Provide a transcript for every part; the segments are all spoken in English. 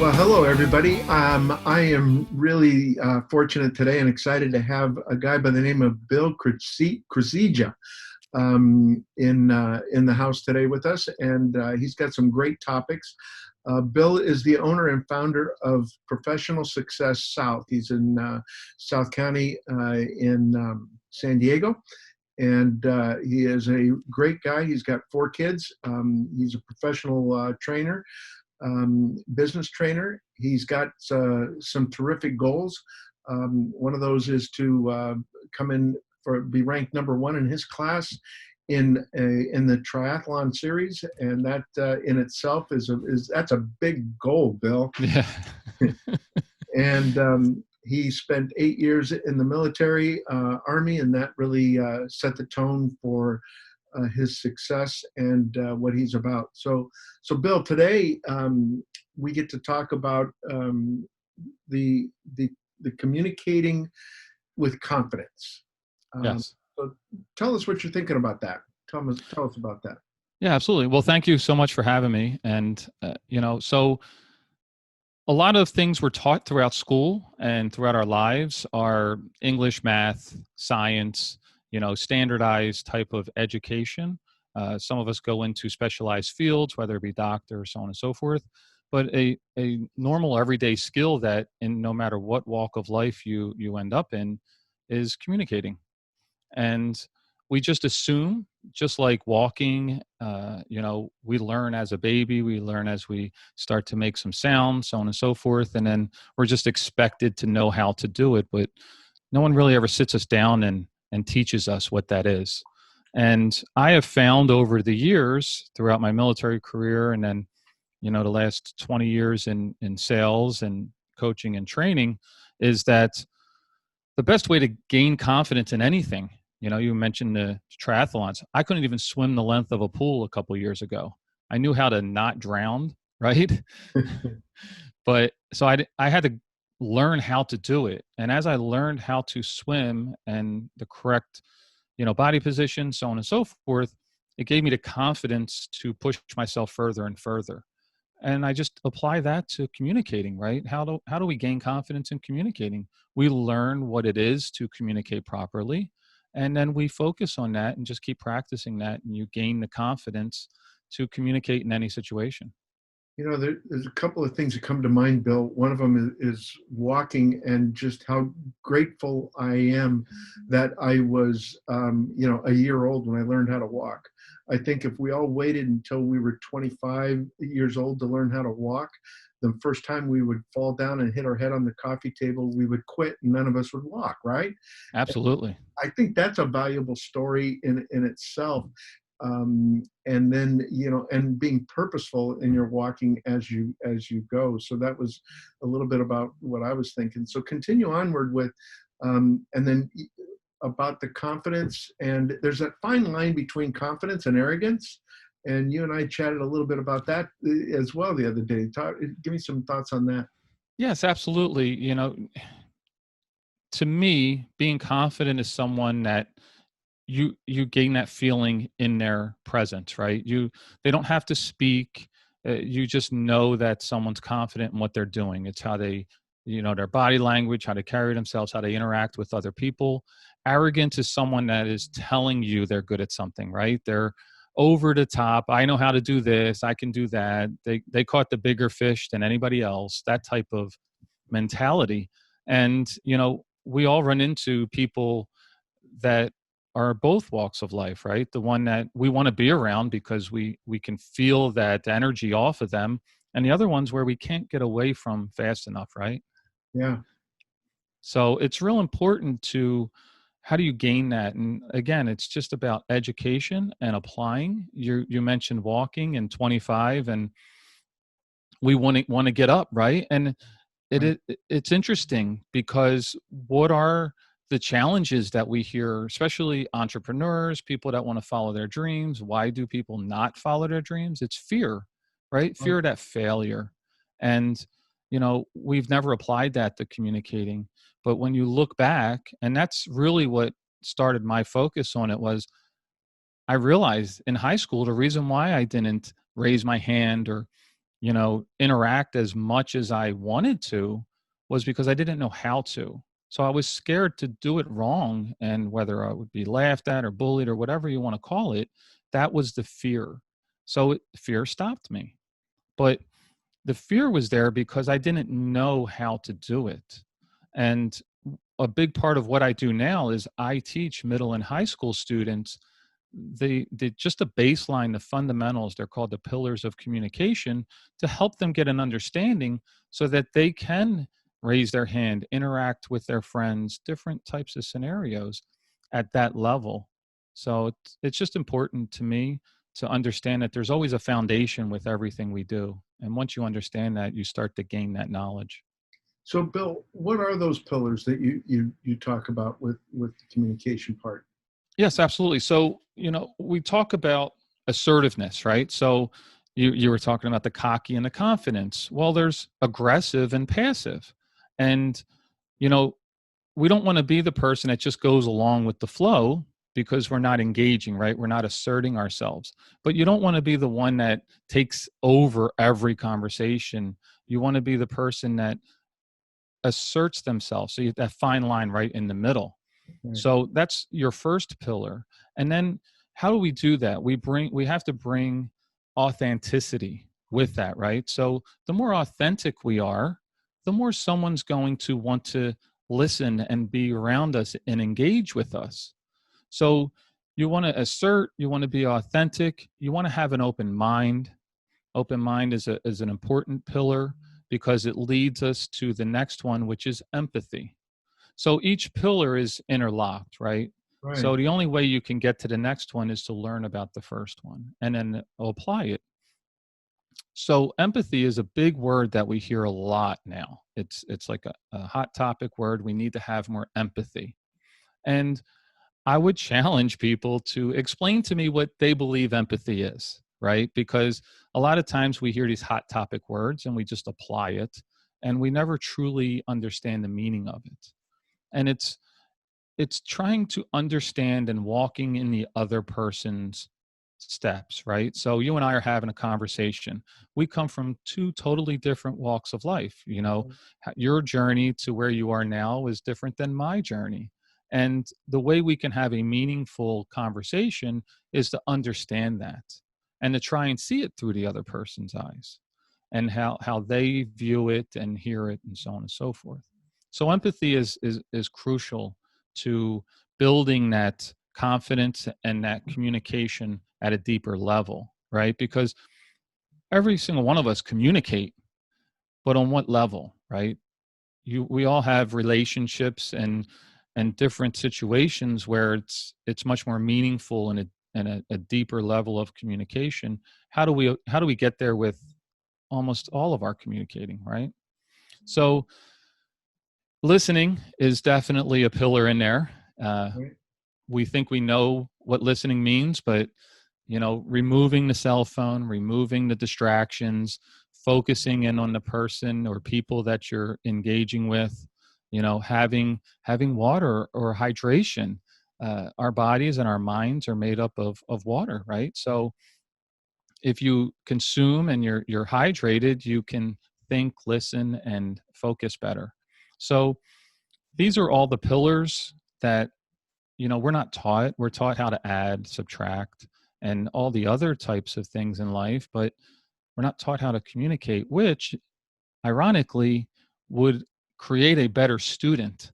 Well, hello, everybody. I am really fortunate today and excited to have a guy by the name of Bill Kurzeja in the house today with us, and he's got some great topics. Bill is the owner and founder of Professional Success South. He's in South County in San Diego, and he is a great guy. He's got 4 kids. He's a professional trainer, business trainer. He's got some terrific goals. One of those is to come in for be ranked #1 in his class in the triathlon series, and that in itself is that's a big goal, Bill. Yeah. And he spent 8 years in the military, Army, and that really set the tone for his success and what he's about. So Bill, today we get to talk about the communicating with confidence. Yes. So tell us what you're thinking about that. Tell us about that. Yeah, absolutely. Well, thank you so much for having me. And, so a lot of things we're taught throughout school and throughout our lives are English, math, science, standardized type of education. Some of us go into specialized fields, whether it be doctor, so on and so forth. But a normal everyday skill that in no matter what walk of life you end up in is communicating. And we just assume, just like walking, we learn as a baby, we learn as we start to make some sound, so on and so forth. And then we're just expected to know how to do it. But no one really ever sits us down and teaches us what that is. And I have found over the years throughout my military career and then, the last 20 years in sales and coaching and training is that the best way to gain confidence in anything, you mentioned the triathlons. I couldn't even swim the length of a pool a couple of years ago. I knew how to not drown, right? But so I had to learn how to do it. And as I learned how to swim and the correct, body position, so on and so forth, it gave me the confidence to push myself further and further. And I just apply that to communicating, right? How do we gain confidence in communicating? We learn what it is to communicate properly, and then we focus on that and just keep practicing that, and you gain the confidence to communicate in any situation. There's a couple of things that come to mind, Bill. One of them is walking, and just how grateful I am that I was, a year old when I learned how to walk. I think if we all waited until we were 25 years old to learn how to walk, the first time we would fall down and hit our head on the coffee table, we would quit and none of us would walk, right? Absolutely. I think that's a valuable story in itself. And then, and being purposeful in your walking as you go. So that was a little bit about what I was thinking. So continue onward with, and then about the confidence. And there's that fine line between confidence and arrogance. And you and I chatted a little bit about that as well the other day. Give me some thoughts on that. Yes, absolutely. To me, being confident is someone that you gain that feeling in their presence, right? They don't have to speak. You just know that someone's confident in what they're doing. It's how they, their body language, how they carry themselves, how they interact with other people. Arrogance is someone that is telling you they're good at something, right? They're over the top. I know how to do this. I can do that. They caught the bigger fish than anybody else. That type of mentality. And, we all run into people that are both walks of life, right? The one that we want to be around because we can feel that energy off of them, and the other ones where we can't get away from fast enough, right? Yeah. So it's real important to how do you gain that? And again, it's just about education and applying. You mentioned walking and 25, and we want to get up, right? And Right. it's interesting because what are the challenges that we hear, especially entrepreneurs, people that want to follow their dreams? Why do people not follow their dreams? It's fear, right? Fear of that failure. And, we've never applied that to communicating. But when you look back, and that's really what started my focus on it, was I realized in high school, the reason why I didn't raise my hand or interact as much as I wanted to was because I didn't know how to. So I was scared to do it wrong, and whether I would be laughed at or bullied or whatever you want to call it, that was the fear. So fear stopped me. But the fear was there because I didn't know how to do it. And a big part of what I do now is I teach middle and high school students the just the baseline, the fundamentals. They're called the pillars of communication, to help them get an understanding so that they can raise their hand, interact with their friends, different types of scenarios at that level. So it's just important to me to understand that there's always a foundation with everything we do. And once you understand that, you start to gain that knowledge. So, Bill, what are those pillars that you talk about with the communication part? Yes, absolutely. So, we talk about assertiveness, right? So you were talking about the cocky and the confidence. Well, there's aggressive and passive. And, you know, we don't want to be the person that just goes along with the flow because we're not engaging, right? We're not asserting ourselves. But you don't want to be the one that takes over every conversation. You want to be the person that asserts themselves. So you that fine line right in the middle. Right. So that's your first pillar. And then how do we do that? We have to bring authenticity with that, right? So the more authentic we are, the more someone's going to want to listen and be around us and engage with us. So you want to assert, you want to be authentic, you want to have an open mind. Open mind is an important pillar because it leads us to the next one, which is empathy. So each pillar is interlocked, right? Right. So the only way you can get to the next one is to learn about the first one and then apply it. So empathy is a big word that we hear a lot now. It's like a hot topic word. We need to have more empathy. And I would challenge people to explain to me what they believe empathy is, right? Because a lot of times we hear these hot topic words and we just apply it and we never truly understand the meaning of it. And it's trying to understand and walking in the other person's steps, right? So you and I are having a conversation. We come from two totally different walks of life. Your journey to where you are now is different than my journey. And the way we can have a meaningful conversation is to understand that and to try and see it through the other person's eyes and how they view it and hear it and so on and so forth. So empathy is crucial to building that confidence and that communication at a deeper level, right? Because every single one of us communicate, but on what level, right? We all have relationships and different situations where it's much more meaningful and a deeper level of communication. How do we get there with almost all of our communicating, right? So listening is definitely a pillar in there. Right. We think we know what listening means, but removing the cell phone, removing the distractions, focusing in on the person or people that you're engaging with, having water or hydration. Our bodies and our minds are made up of water, right? So if you consume and you're hydrated, you can think, listen, and focus better. So these are all the pillars that we're not taught. We're taught how to add, subtract, and all the other types of things in life, but we're not taught how to communicate, which ironically would create a better student,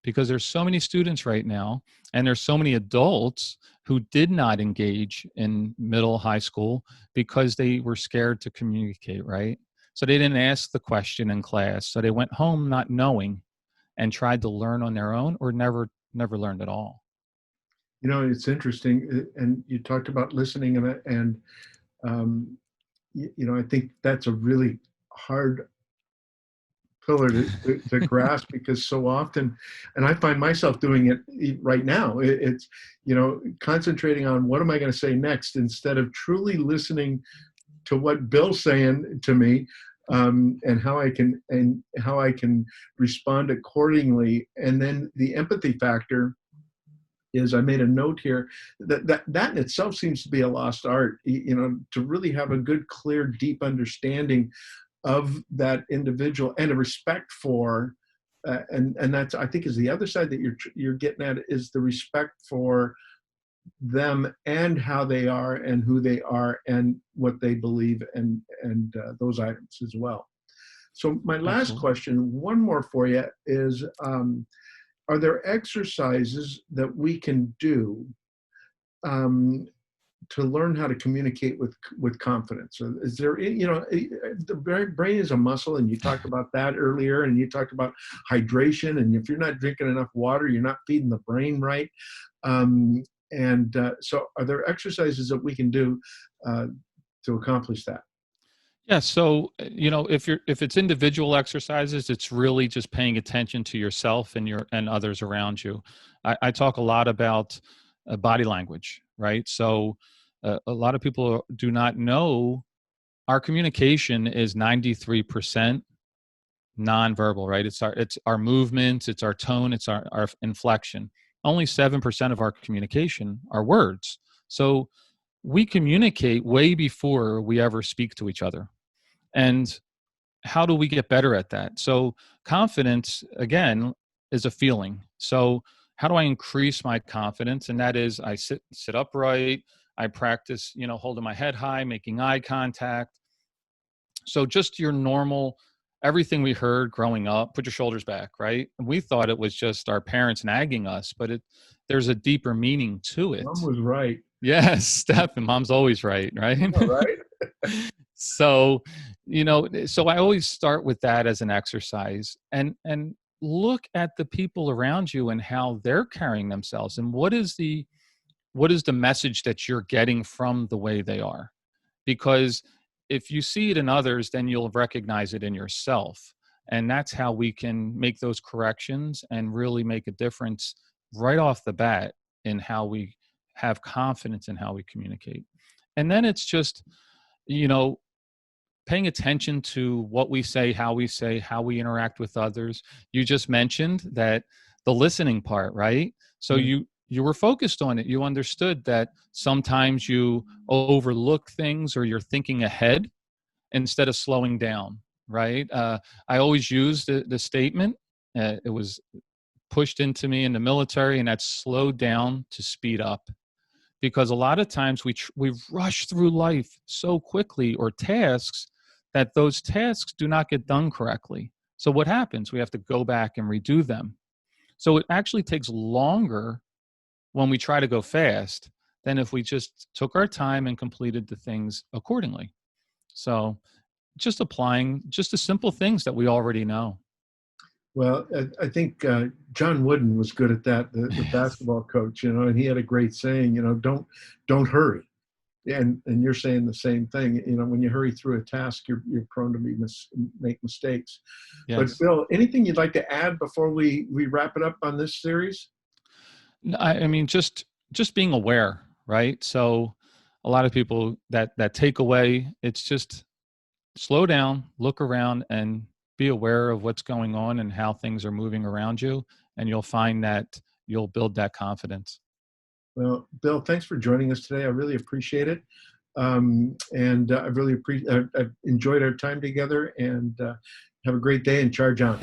because there's so many students right now and there's so many adults who did not engage in middle high school because they were scared to communicate, right? So they didn't ask the question in class, so they went home not knowing and tried to learn on their own, or never learned at all. It's interesting, and you talked about listening, and I think that's a really hard pillar to grasp, because so often, and I find myself doing it right now. It's concentrating on what am I going to say next instead of truly listening to what Bill's saying to me, and how I can respond accordingly. And then the empathy factor. is I made a note here that in itself seems to be a lost art, to really have a good, clear, deep understanding of that individual and a respect for, and that's, I think, is the other side that you're getting at, is the respect for them and how they are and who they are and what they believe, and those items as well. So my last Absolutely. question, one more for you, is are there exercises that we can do um, to learn how to communicate with confidence? So is there, the brain is a muscle, and you talked about that earlier, and you talked about hydration, and if you're not drinking enough water, you're not feeding the brain right. So are there exercises that we can do to accomplish that? Yeah. So, if it's individual exercises, it's really just paying attention to yourself and others around you. I talk a lot about body language, right? So, a lot of people do not know our communication is 93% nonverbal, right? It's our movements, it's our tone, it's our inflection. Only 7% of our communication are words. So we communicate way before we ever speak to each other. And how do we get better at that? So confidence, again, is a feeling. So how do I increase my confidence? And that is, I sit upright. I practice, holding my head high, making eye contact. So just your normal, everything we heard growing up, put your shoulders back, right? And we thought it was just our parents nagging us, but there's a deeper meaning to Mom it. was right. Yes, Steph, and mom's always right, right? All right. So, so I always start with that as an exercise, and look at the people around you and how they're carrying themselves, and what is the message that you're getting from the way they are. Because if you see it in others, then you'll recognize it in yourself. And that's how we can make those corrections and really make a difference right off the bat in how we have confidence in how we communicate. And then it's just, you know, paying attention to what we say, how we interact with others. You just mentioned that the listening part, right? So Yeah. you were focused on it. You understood that sometimes you overlook things or you're thinking ahead instead of slowing down, right? I always use the statement. It was pushed into me in the military, and that's slow down to speed up. Because a lot of times we rush through life so quickly, or tasks, that those tasks do not get done correctly. So what happens? We have to go back and redo them. So it actually takes longer when we try to go fast than if we just took our time and completed the things accordingly. So just applying just the simple things that we already know. Well, I think John Wooden was good at that, the Yes. basketball coach, and he had a great saying, don't hurry. And you're saying the same thing. When you hurry through a task, you're prone to make mistakes. But Yes. Bill, anything you'd like to add before we wrap it up on this series? I mean, just being aware, right? So a lot of people that take away, it's just slow down, look around, and be aware of what's going on and how things are moving around you, and you'll find that you'll build that confidence. Well, Bill, thanks for joining us today. I really appreciate it. And I've enjoyed our time together, and have a great day and charge on.